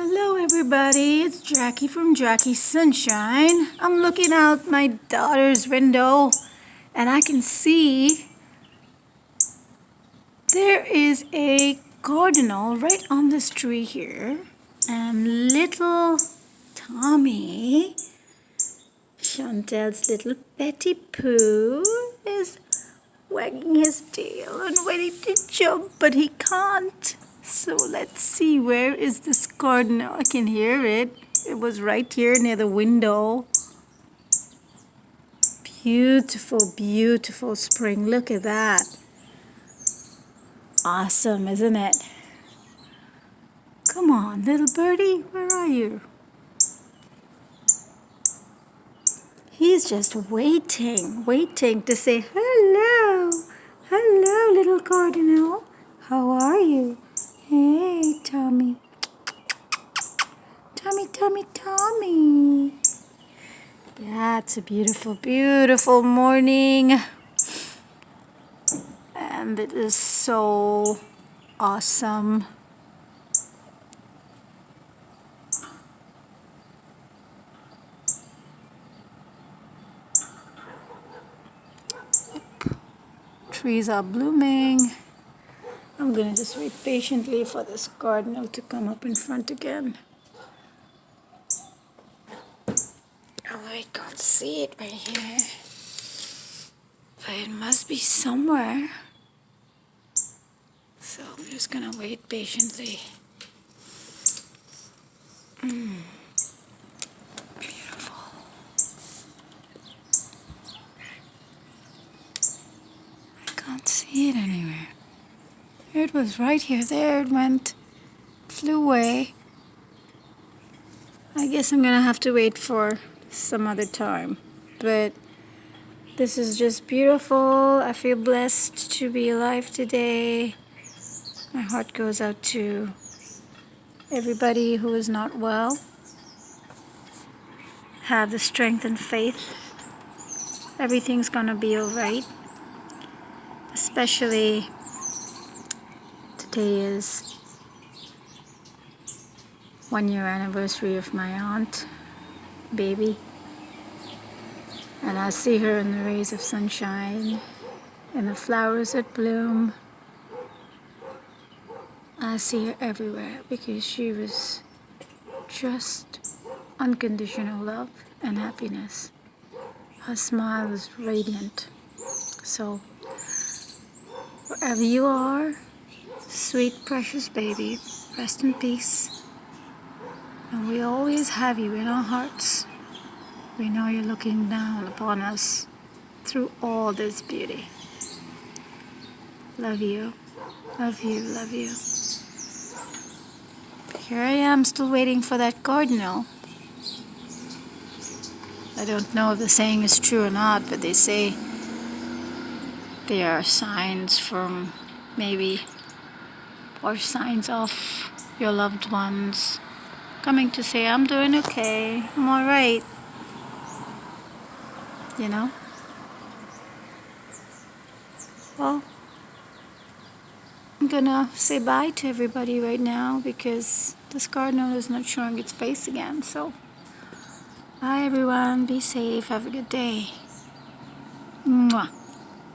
Hello everybody, it's Jackie from Jackie Sunshine. I'm looking out my daughter's window and I can see there is a cardinal right on this tree here, and little Tommy, Chantel's little Petty Pooh, is wagging his tail and waiting to jump, but he can't. So let's see, where is this cardinal? I can hear it. It was right here near the window. Beautiful, beautiful spring. Look at that. Awesome, isn't it? Come on, little birdie, where are you? He's just waiting to say hello. Hello, little cardinal. How are you? Hey, Tommy. Tommy. Yeah, it's a beautiful, beautiful morning. And it is so awesome. Trees are blooming. I'm gonna just wait patiently for this cardinal to come up in front again. Oh, I can't see it right here. But it must be somewhere. So I'm just gonna wait patiently. Beautiful. I can't see it anywhere. It was right here. There it went. Flew away. I guess I'm gonna have to wait for some other time. But this is just beautiful. I feel blessed to be alive today. My heart goes out to everybody who is not well. Have the strength and faith. Everything's gonna be alright. Especially today is 1 year anniversary of my aunt, baby. And I see her in the rays of sunshine, in the flowers that bloom. I see her everywhere because she was just unconditional love and happiness. Her smile was radiant. So, wherever you are, sweet, precious baby, rest in peace. And we always have you in our hearts. We know you're looking down upon us through all this beauty. Love you. Love you, love you. Here I am, still waiting for that cardinal. I don't know if the saying is true or not, but they say they are signs from maybe, or signs of your loved ones coming to say, I'm doing okay, I'm alright. You know? Well, I'm gonna say bye to everybody right now because this cardinal is not showing its face again. So, bye everyone, be safe, have a good day. Mwah.